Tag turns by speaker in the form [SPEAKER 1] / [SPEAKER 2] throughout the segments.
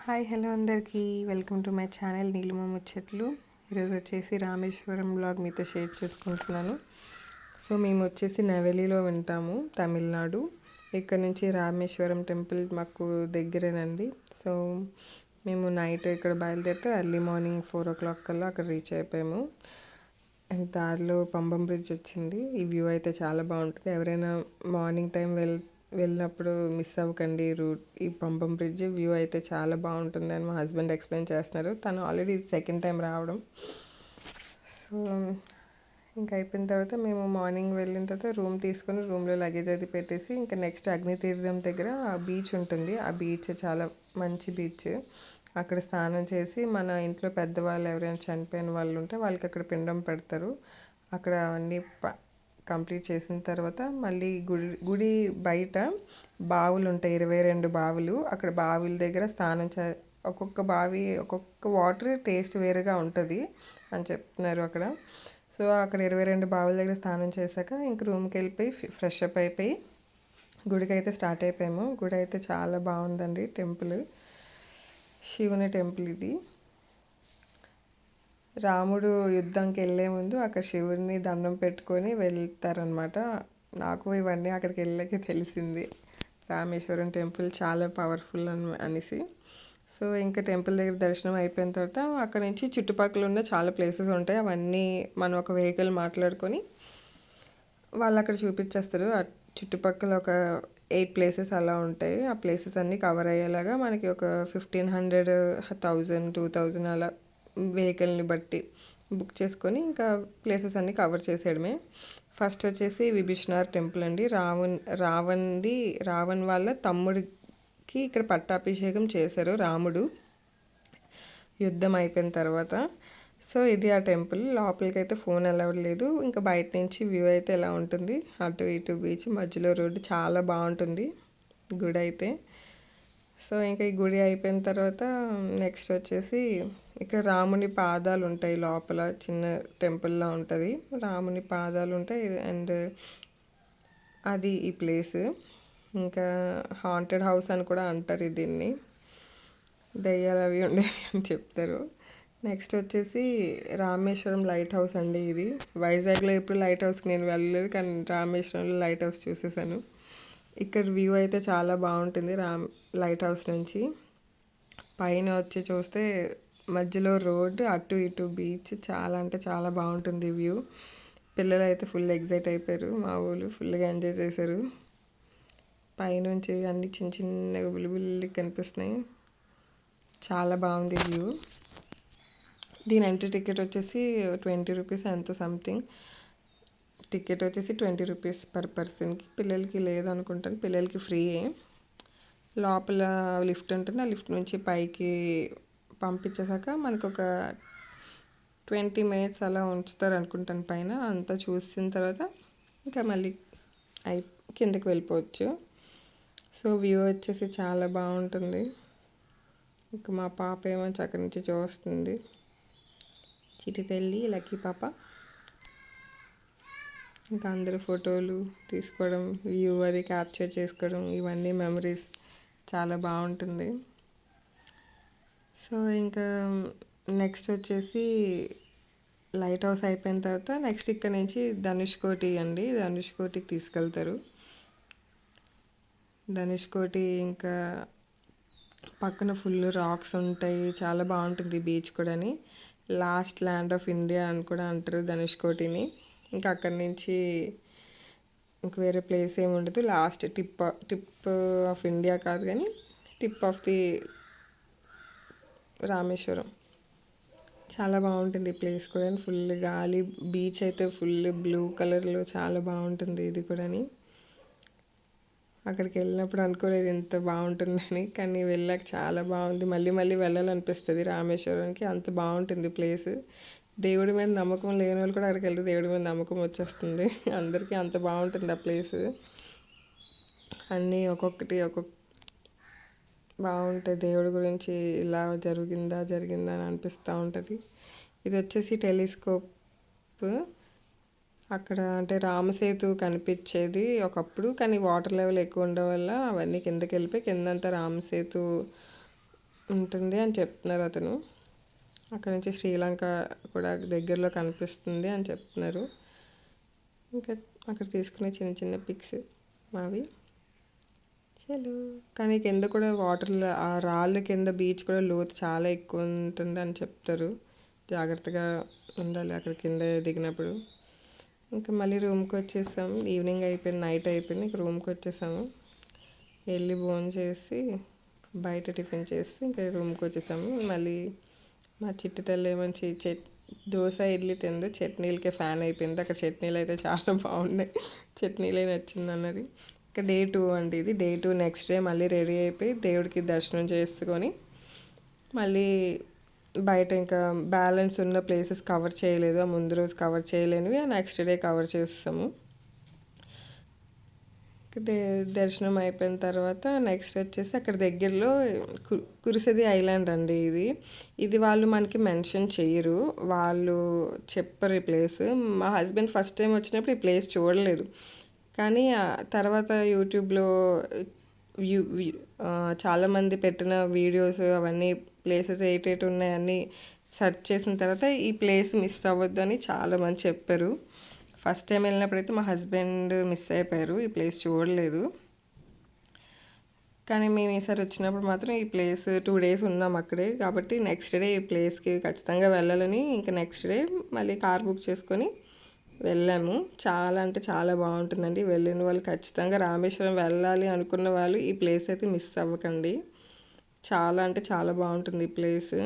[SPEAKER 1] Hi hello అందరికీ welcome to my channel Neelima ముచ్చట్లు. ఈరోజు వచ్చేసి రామేశ్వరం బ్లాగ్ మీతో షేర్ చేసుకుంటున్నాను. సో మేము వచ్చేసి నెవెలిలో వింటాము, తమిళనాడు. ఇక్కడ నుంచి రామేశ్వరం టెంపుల్ మాకు దగ్గరేనండి. సో మేము నైట్ ఇక్కడ బయలుదేరితే ఎర్లీ మార్నింగ్ 4 o'clock కల్లా అక్కడ రీచ్ అయిపోయాము. అండ్ దారిలో పంబం బ్రిడ్జ్ వచ్చింది. ఈ వ్యూ అయితే చాలా బాగుంటుంది. ఎవరైనా మార్నింగ్ టైం వెళ్ళినప్పుడు మిస్ అవ్వకండి రూట్. ఈ పంబం బ్రిడ్జ్ వ్యూ అయితే చాలా బాగుంటుంది అని మా హస్బెండ్ ఎక్స్ప్లెయిన్ చేస్తున్నారు. తను ఆల్రెడీ సెకండ్ టైం రావడం. సో ఇంకా అయిపోయిన తర్వాత మేము మార్నింగ్ వెళ్ళిన తర్వాత రూమ్ తీసుకొని రూమ్లో లగేజ్ అది పెట్టేసి ఇంకా నెక్స్ట్ అగ్నితీర్థం దగ్గర బీచ్ ఉంటుంది. ఆ బీచ్ చాలా మంచి బీచ్. అక్కడ స్నానం చేసి మన ఇంట్లో పెద్దవాళ్ళు ఎవరైనా చనిపోయిన వాళ్ళు ఉంటే వాళ్ళకి అక్కడ పిండం పెడతారు. అక్కడ అన్నీ కంప్లీట్ చేసిన తర్వాత మళ్ళీ గుడి బయట బావులు ఉంటాయి, 22 బావులు. అక్కడ బావుల దగ్గర స్నానం ఒక్కొక్క బావి ఒక్కొక్క వాటర్ టేస్ట్ వేరుగా ఉంటుంది అని చెప్తున్నారు అక్కడ. సో అక్కడ 22 బావుల దగ్గర స్నానం చేశాక ఇంక రూమ్కి వెళ్ళిపోయి ఫ్రెష్ అప్ అయిపోయి గుడికి అయితే స్టార్ట్ అయిపోయాము. గుడి అయితే చాలా బాగుందండి. టెంపుల్ శివుని టెంపుల్ ఇది. రాముడు యుద్ధంకి వెళ్ళే ముందు అక్కడ శివుడిని దండం పెట్టుకొని వెళ్తారనమాట. నాకు ఇవన్నీ అక్కడికి వెళ్ళాకే తెలిసింది, రామేశ్వరం టెంపుల్ చాలా పవర్ఫుల్ అనేసి. సో ఇంకా టెంపుల్ దగ్గర దర్శనం అయిపోయిన తర్వాత అక్కడ నుంచి చుట్టుపక్కల ఉన్న చాలా ప్లేసెస్ ఉంటాయి. అవన్నీ మనం ఒక వెహికల్ మాట్లాడుకొని వాళ్ళు అక్కడ చూపించేస్తారు. ఆ చుట్టుపక్కల ఒక 8 ప్లేసెస్ అలా ఉంటాయి. ఆ ప్లేసెస్ అన్నీ కవర్ అయ్యేలాగా మనకి ఒక 1500, 1000, 2000 అలా వెహికల్ని బట్టి బుక్ చేసుకొని ఇంకా ప్లేసెస్ అన్నీ కవర్ చేసేయడమే. ఫస్ట్ వచ్చేసి విభీషణార్ టెంపుల్ అండి. రావణ్ వాళ్ళ తమ్ముడికి ఇక్కడ పట్టాభిషేకం చేశారు రాముడు యుద్ధం అయిపోయిన తర్వాత. సో ఇది ఆ టెంపుల్. లోపలికి అయితే ఫోన్ అలౌడ్ లేదు. ఇంకా బయట నుంచి వ్యూ అయితే ఎలా ఉంటుంది, అటు ఇటు బీచ్ మధ్యలో రోడ్డు చాలా బాగుంటుంది గుడి అయితే. సో ఇంకా ఈ గుడి అయిపోయిన తర్వాత నెక్స్ట్ వచ్చేసి ఇక్కడ రాముని పాదాలు ఉంటాయి. లోపల చిన్న టెంపుల్లా ఉంటుంది, రాముని పాదాలు ఉంటాయి. అండ్ అది ఈ ప్లేస్. ఇంకా హాంటెడ్ హౌస్ అని కూడా అంటారు దీన్ని, దయ్యాలు అవి ఉండేవి అని చెప్తారు. నెక్స్ట్ వచ్చేసి రామేశ్వరం లైట్ హౌస్ అండి. ఇది వైజాగ్లో ఎప్పుడు లైట్ హౌస్కి నేను వెళ్ళలేదు, కానీ రామేశ్వరంలో లైట్ హౌస్ చూసేసాను. ఇక్కడ వ్యూ అయితే చాలా బాగుంటుంది లైట్ హౌస్ నుంచి. పైన వచ్చి చూస్తే మధ్యలో రోడ్డు, అటు ఇటు బీచ్, చాలా అంటే చాలా బాగుంటుంది వ్యూ. పిల్లలు అయితే ఫుల్ ఎగ్జైట్ అయిపోయారు. మా ఊళ్ళు ఫుల్గా ఎంజాయ్ చేశారు. పైనుంచి అన్ని చిన్న చిన్నగా బుల్లి కనిపిస్తున్నాయి. చాలా బాగుంది వ్యూ. దీని ఎంట్రీ టికెట్ వచ్చేసి 20 రూపీస్ ఎంతో సంథింగ్. టికెట్ వచ్చేసి 20 రూపీస్ పర్ పర్సన్కి. పిల్లలకి లేదనుకుంటాను, పిల్లలకి ఫ్రీయే. లోపల లిఫ్ట్ ఉంటుంది. ఆ లిఫ్ట్ నుంచి పైకి పంపించేసాక మనకు ఒక 20 minutes అలా ఉంచుతారు అనుకుంటాను పైన. అంతా చూసిన తర్వాత ఇంకా మళ్ళీ కిందకి వెళ్ళిపోవచ్చు. సో వ్యూ వచ్చేసి చాలా బాగుంటుంది. ఇంకా మా పాప ఏమో అక్కడి నుంచి చూస్తుంది, చిటి తల్లి లక్కీ పాప. ఇంకా అందరూ ఫోటోలు తీసుకోవడం, వ్యూ అది క్యాప్చర్ చేసుకోవడం, ఇవన్నీ మెమరీస్ చాలా బాగుంటుంది. సో ఇంకా నెక్స్ట్ వచ్చేసి లైట్ హౌస్ అయిపోయిన తర్వాత నెక్స్ట్ ఇక్కడ నుంచి ధనుష్కోటి అండి. ధనుష్కోటికి తీసుకెళ్తారు. ధనుష్కోటి ఇంకా పక్కన ఫుల్ రాక్స్ ఉంటాయి, చాలా బాగుంటుంది బీచ్ కూడా. లాస్ట్ ల్యాండ్ ఆఫ్ ఇండియా అని కూడా అంటారు ధనుష్కోటిని. ఇంకా అక్కడి నుంచి ఇంక వేరే ప్లేస్ ఏమి ఉండదు. లాస్ట్ టిప్ ఆఫ్ ఇండియా కాదు కానీ టిప్ ఆఫ్ ది రామేశ్వరం. చాలా బాగుంటుంది ఈ ప్లేస్ కూడా. ఫుల్ గాలి, బీచ్ అయితే ఫుల్ బ్లూ కలర్లో చాలా బాగుంటుంది ఇది కూడా. అక్కడికి వెళ్ళినప్పుడు అనుకోలేదు ఎంత బాగుంటుందని, కానీ వెళ్ళాక చాలా బాగుంది. మళ్ళీ మళ్ళీ వెళ్ళాలనిపిస్తుంది రామేశ్వరంకి, అంత బాగుంటుంది ప్లేస్. దేవుడి మీద నమ్మకం లేని వాళ్ళు కూడా అక్కడికి వెళ్తే దేవుడి మీద నమ్మకం వచ్చేస్తుంది అందరికీ, అంత బాగుంటుంది ఆ ప్లేస్. అన్నీ ఒక్కొక్కటి బాగుంటాయి. దేవుడి గురించి ఇలా జరిగిందా అని అనిపిస్తూ ఉంటుంది. ఇది వచ్చేసి టెలిస్కోప్. అక్కడ అంటే రామసేతు కనిపించేది ఒకప్పుడు, కానీ వాటర్ లెవెల్ ఎక్కువ ఉండడం వల్ల అవన్నీ కిందకి వెళ్ళిపోయి కిందంతా రామసేతు ఉంటుంది అని చెప్తున్నారు అతను. అక్కడ నుంచి శ్రీలంక కూడా దగ్గరలో కనిపిస్తుంది అని చెప్తున్నారు. ఇంకా అక్కడ తీసుకునే చిన్న చిన్న పిక్స్ మావి. చలో. కానీ కింద కూడా వాటర్లో ఆ రాళ్ళ కింద బీచ్ కూడా లోతు చాలా ఎక్కువ ఉంటుంది అని చెప్తారు. జాగ్రత్తగా ఉండాలి అక్కడ కింద దిగినప్పుడు. ఇంకా మళ్ళీ రూమ్కి వచ్చేసాము. ఈవినింగ్ అయిపోయింది, నైట్ అయిపోయింది. ఇంక రూమ్కి వచ్చేసాము. వెళ్ళి భోంచేసి బయట టిఫిన్ చేసి ఇంకా రూమ్కి వచ్చేసాము. మళ్ళీ మా చిట్టి తల్లి ఏమంచి దోశ ఇడ్లీ తింది, చట్నీలకే ఫ్యాన్ అయిపోయింది. అక్కడ చట్నీలు అయితే చాలా బాగున్నాయి, చట్నీలే నచ్చింది అన్నది. ఇంకా డే 2 అండి ఇది. డే 2 నెక్స్ట్ డే మళ్ళీ రెడీ అయిపోయి దేవుడికి దర్శనం చేసుకొని మళ్ళీ బయట ఇంకా బ్యాలెన్స్ ఉన్న ప్లేసెస్ కవర్ చేయలేదు, ఆ ముందు రోజు కవర్ చేయలేనివి ఆ నెక్స్ట్ డే కవర్ చేస్తాము. దర్శనం అయిపోయిన తర్వాత నెక్స్ట్ వచ్చేసి అక్కడ దగ్గరలో కురిసెది ఐలాండ్ అండి ఇది. ఇది వాళ్ళు మనకి మెన్షన్ చేయరు, వాళ్ళు చెప్పరు ఈ ప్లేస్. మా హస్బెండ్ ఫస్ట్ టైం వచ్చినప్పుడు ఈ ప్లేస్ చూడలేదు, కానీ తర్వాత యూట్యూబ్లో చాలామంది పెట్టిన వీడియోస్ అవన్నీ ప్లేసెస్ ఏటేటి ఉన్నాయని సెర్చ్ చేసిన తర్వాత ఈ ప్లేస్ మిస్ అవ్వద్దని చాలామంది చెప్పారు. ఫస్ట్ టైం వెళ్ళినప్పుడైతే మా హస్బెండ్ మిస్ అయిపోయారు, ఈ ప్లేస్ చూడలేదు. కానీ మేము ఈసారి వచ్చినప్పుడు మాత్రం ఈ ప్లేస్ 2 days ఉన్నాం అక్కడే, కాబట్టి నెక్స్ట్ డే ఈ ప్లేస్కి ఖచ్చితంగా వెళ్ళాలని ఇంకా నెక్స్ట్ డే మళ్ళీ కార్ బుక్ చేసుకొని వెళ్ళాము. చాలా అంటే చాలా బాగుంటుందండి. వెళ్ళిన వాళ్ళు ఖచ్చితంగా రామేశ్వరం వెళ్ళాలి అనుకున్న వాళ్ళు ఈ ప్లేస్ అయితే మిస్ అవ్వకండి. చాలా అంటే చాలా బాగుంటుంది ఈ ప్లేస్.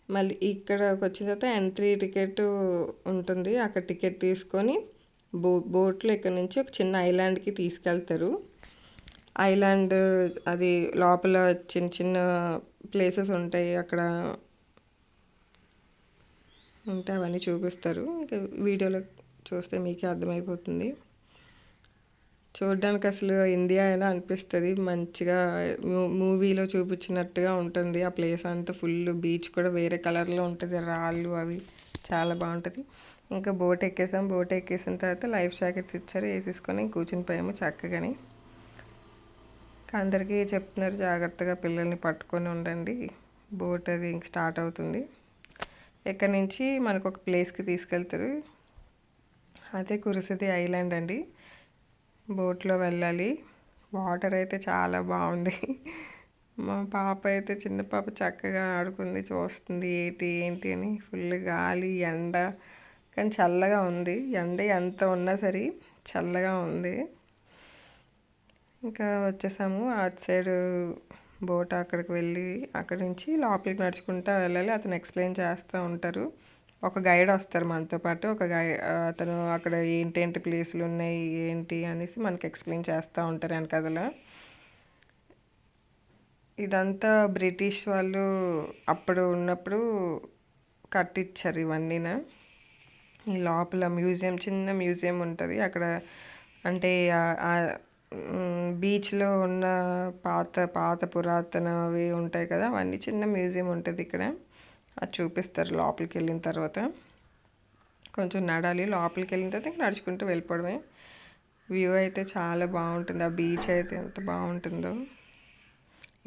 [SPEAKER 1] మళ్ళీ ఇక్కడకి వచ్చిన తర్వాత ఎంట్రీ టికెట్ ఉంటుంది, అక్కడ టికెట్ తీసుకొని బోట్లో ఇక్కడ నుంచి ఒక చిన్న ఐలాండ్కి తీసుకెళ్తారు. ఐలాండ్ అది లోపల చిన్న చిన్న ప్లేసెస్ ఉంటాయి, అక్కడ ఉంటే అవన్నీ చూపిస్తారు. ఇంకా వీడియోలో చూస్తే మీకే అర్థమైపోతుంది. చూడడానికి అసలు ఇండియా అయినా అనిపిస్తుంది, మంచిగా మూవీలో చూపించినట్టుగా ఉంటుంది. ఆ ప్లేస్ అంతా ఫుల్, బీచ్ కూడా వేరే కలర్లో ఉంటుంది, రాళ్ళు అవి చాలా బాగుంటుంది. ఇంకా బోట్ ఎక్కేసాం. బోట్ ఎక్కేసిన తర్వాత లైఫ్ జాకెట్స్ ఇచ్చారు, వేసేసుకొని కూర్చుని పోయాము చక్కగాని. అందరికీ చెప్తున్నారు జాగ్రత్తగా పిల్లల్ని పట్టుకొని ఉండండి, బోట్ అది ఇంక స్టార్ట్ అవుతుంది. ఇక్కడ నుంచి మనకు ఒక ప్లేస్కి తీసుకెళ్తారు, అదే కురిసిది ఐలాండ్ అండి. బోట్లో వెళ్ళాలి. వాటర్ అయితే చాలా బాగుంది. మా పాప అయితే, చిన్న పాప చక్కగా ఆడుకుంది, చూస్తుంది ఏంటి అని. ఫుల్ గాలి, ఎండ, కానీ చల్లగా ఉంది. ఎండ ఎంత ఉన్నా సరే చల్లగా ఉంది. ఇంకా వచ్చేసాము అటు సైడ్ బోట్ అక్కడికి వెళ్ళి అక్కడి నుంచి లోపలికి నడుచుకుంటూ వెళ్ళాలి. అతను ఎక్స్ప్లెయిన్ చేస్తూ ఉంటారు, ఒక గైడ్ వస్తారు మనతో పాటు. అతను అక్కడ ఏంటేంటి ప్లేసులు ఉన్నాయి ఏంటి అనేసి మనకి ఎక్స్ప్లెయిన్ చేస్తూ ఉంటారు వెనకదల. ఇదంతా బ్రిటిష్ వాళ్ళు అప్పుడు ఉన్నప్పుడు కట్టించారు ఇవన్నీనా. ఈ లోపల మ్యూజియం, చిన్న మ్యూజియం ఉంటుంది అక్కడ. అంటే బీచ్లో ఉన్న పాత పురాతనవి ఉంటాయి కదా, అవన్నీ చిన్న మ్యూజియం ఉంటుంది ఇక్కడ. అది చూపిస్తారు లోపలికి వెళ్ళిన తర్వాత. కొంచెం నడాలి, లోపలికి వెళ్ళిన తర్వాత ఇంకా నడుచుకుంటూ వెళ్ళిపోవడమే. వ్యూ అయితే చాలా బాగుంటుంది, ఆ బీచ్ అయితే ఎంత బాగుంటుందో.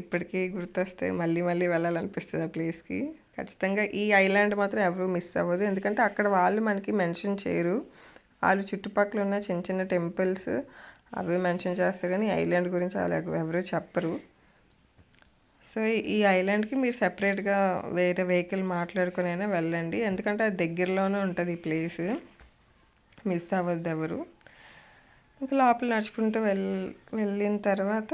[SPEAKER 1] ఇప్పటికీ గుర్తొస్తే మళ్ళీ మళ్ళీ వెళ్ళాలనిపిస్తుంది ఆ ప్లేస్కి. ఖచ్చితంగా ఈ ఐలాండ్ మాత్రం ఎవరు మిస్ అవ్వదు, ఎందుకంటే అక్కడ వాళ్ళు మనకి మెన్షన్ చేయరు. వాళ్ళు చుట్టుపక్కల ఉన్న చిన్న చిన్న టెంపుల్స్ అవి మెన్షన్ చేస్తారు, కానీ ఐలాండ్ గురించి వాళ్ళు ఎవరు చెప్పరు. సో ఈ ఐలాండ్కి మీరు సెపరేట్గా వేరే వెహికల్ మాట్లాడుకుని అయినా వెళ్ళండి, ఎందుకంటే అది దగ్గరలోనే ఉంటుంది ఈ ప్లేస్, మిస్ అవ్వద్దు ఎవరు. ఇంకా లోపల నడుచుకుంటూ వెళ్ళిన తర్వాత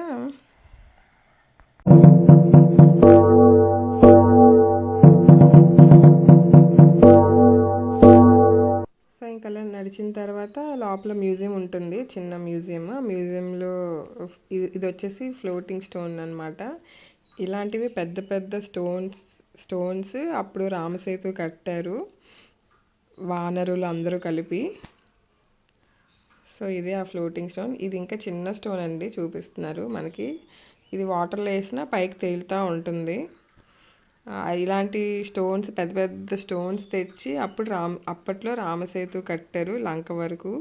[SPEAKER 1] ఇంకా అలా నడిచిన తర్వాత లోపల మ్యూజియం ఉంటుంది, చిన్న మ్యూజియం. ఆ మ్యూజియంలో ఇది వచ్చేసి ఫ్లోటింగ్ స్టోన్ అనమాట. ఇలాంటివి పెద్ద పెద్ద స్టోన్స్ అప్పుడు రామసేతు కట్టారు వానరులు అందరూ కలిపి. సో ఇదే ఆ ఫ్లోటింగ్ స్టోన్. ఇది ఇంకా చిన్న స్టోన్ అండి చూపిస్తున్నారు మనకి. ఇది వాటర్లో వేసినా పైకి తేలుతూ ఉంటుంది. ఇలాంటి స్టోన్స్, పెద్ద పెద్ద స్టోన్స్ తెచ్చి అప్పట్లో రామసేతు కట్టారు లంక వరకు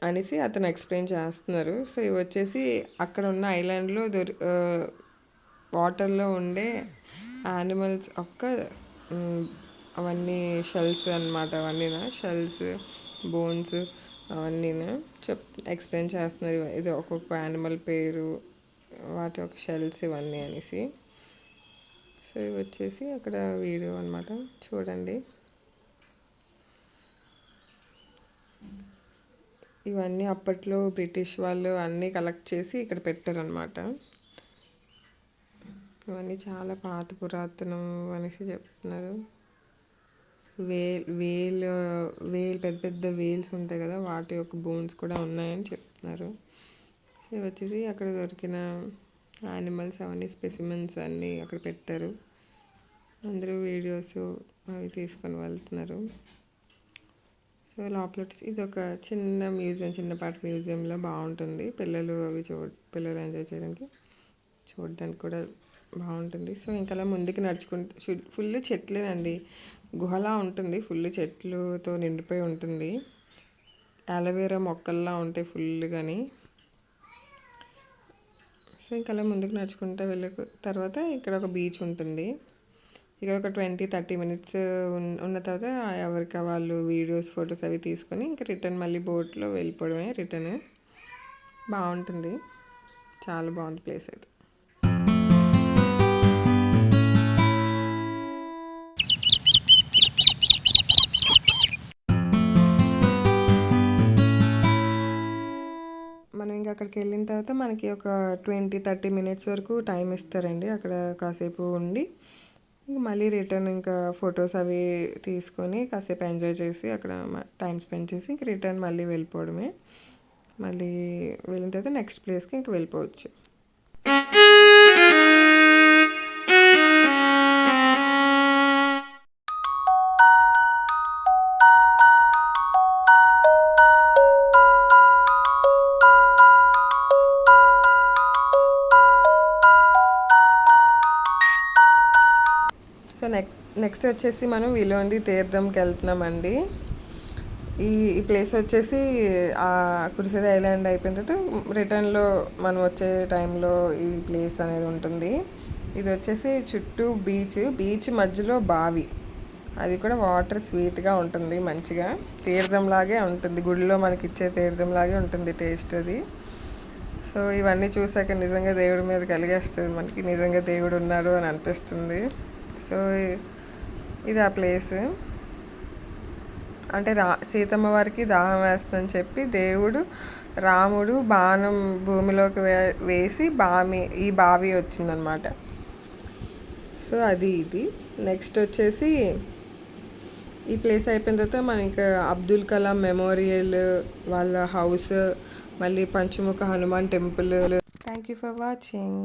[SPEAKER 1] అనేసి అతను ఎక్స్ప్లెయిన్ చేస్తున్నారు. సో ఇవి వచ్చేసి అక్కడ ఉన్న ఐలాండ్లో వాటర్లో ఉండే యానిమల్స్ అవన్నీ షెల్స్ అన్నమాట. అవన్నీనా షెల్స్, బోన్స్ అవన్నీనా ఎక్స్ప్లెయిన్ చేస్తున్నారు. ఇది ఒక్కొక్క యానిమల్ పేరు, వాటి యొక్క షెల్స్ ఇవన్నీ అనేసి. సో ఇవి వచ్చేసి అక్కడ వీడియో అనమాట, చూడండి. ఇవన్నీ అప్పట్లో బ్రిటిష్ వాళ్ళు అన్నీ కలెక్ట్ చేసి ఇక్కడ పెట్టారనమాట. ఇవన్నీ చాలా పాత పురాతనం అనేసి చెప్తున్నారు. వేలు పెద్ద పెద్ద వేల్స్ ఉంటాయి కదా, వాటి యొక్క బోన్స్ కూడా ఉన్నాయని చెప్తున్నారు. సో ఇవి వచ్చేసి అక్కడ దొరికిన యానిమల్స్ అవన్నీ స్పెసిమెన్స్ అన్నీ అక్కడ పెట్టారు. అందరూ వీడియోస్ అవి తీసుకొని వెళ్తున్నారు. సో లోపల ఇది ఒక చిన్న మ్యూజియం, చిన్నపాటి మ్యూజియంలో బాగుంటుంది. పిల్లలు పిల్లలు ఎంజాయ్ చేయడానికి, చూడడానికి కూడా బాగుంటుంది. సో ఇంకా అలా ముందుకు నడుచుకుంటూ ఫుల్ చెట్లేనండి, గుహలా ఉంటుంది, ఫుల్ చెట్లతో నిండిపోయి ఉంటుంది. అలోవెరా మొక్కల్లా ఉంటాయి ఫుల్ కానీ. సో ఇంకా అలా ముందుకు నడుచుకుంటూ వెళ్ళిన తర్వాత ఇక్కడ ఒక బీచ్ ఉంటుంది. ఇక్కడ ఒక 20-30 మినిట్స్ ఉన్న తర్వాత ఎవరికి వాళ్ళు వీడియోస్, ఫొటోస్ అవి తీసుకొని ఇంకా రిటర్న్ మళ్ళీ బోట్లో వెళ్ళిపోవడమే. రిటర్న్ బాగుంటుంది, చాలా బాగుంది ప్లేస్ అయితే. మనం ఇంకా అక్కడికి వెళ్ళిన తర్వాత మనకి ఒక 20-30 మినిట్స్ వరకు టైం ఇస్తారండి. అక్కడ కాసేపు ఉండి ఇంక మళ్ళీ రిటర్న్ ఇంకా ఫొటోస్ అవి తీసుకొని కాసేపు ఎంజాయ్ చేసి అక్కడ టైం స్పెండ్ చేసి ఇంక రిటర్న్ మళ్ళీ వెళ్ళిపోవడమే. మళ్ళీ వెళ్ళిన తర్వాత నెక్స్ట్ ప్లేస్కి ఇంక వెళ్ళిపోవచ్చు. సో నెక్స్ట్ వచ్చేసి మనం విలోంది తీర్థంకి వెళ్తున్నామండి. ఈ ప్లేస్ వచ్చేసి కురిసేది ఐలాండ్ అయిపోయిన తర్వాత రిటర్న్లో మనం వచ్చే టైంలో ఈ ప్లేస్ అనేది ఉంటుంది. ఇది వచ్చేసి చుట్టూ బీచ్ మధ్యలో బావి, అది కూడా వాటర్ స్వీట్గా ఉంటుంది, మంచిగా తీర్థంలాగే ఉంటుంది. గుడిలో మనకి ఇచ్చే తీర్థంలాగే ఉంటుంది టేస్ట్ అది. సో ఇవన్నీ చూసాక నిజంగా దేవుడి మీద కలిగేస్తుంది, మనకి నిజంగా దేవుడు ఉన్నాడు అని అనిపిస్తుంది. సో ఇది ఆ ప్లేస్. అంటే సీతమ్మ వారికి దాహం వేస్తుందని చెప్పి రాముడు బాణం భూమిలోకి వేసి ఈ బావి వచ్చిందనమాట. సో ఇది నెక్స్ట్ వచ్చేసి ఈ ప్లేస్ అయిపోయిన తర్వాత మనం ఇంకా అబ్దుల్ కలాం మెమోరియల్ వాళ్ళ హౌస్, మళ్ళీ Panchamukha Hanuman temple. Thank you for watching.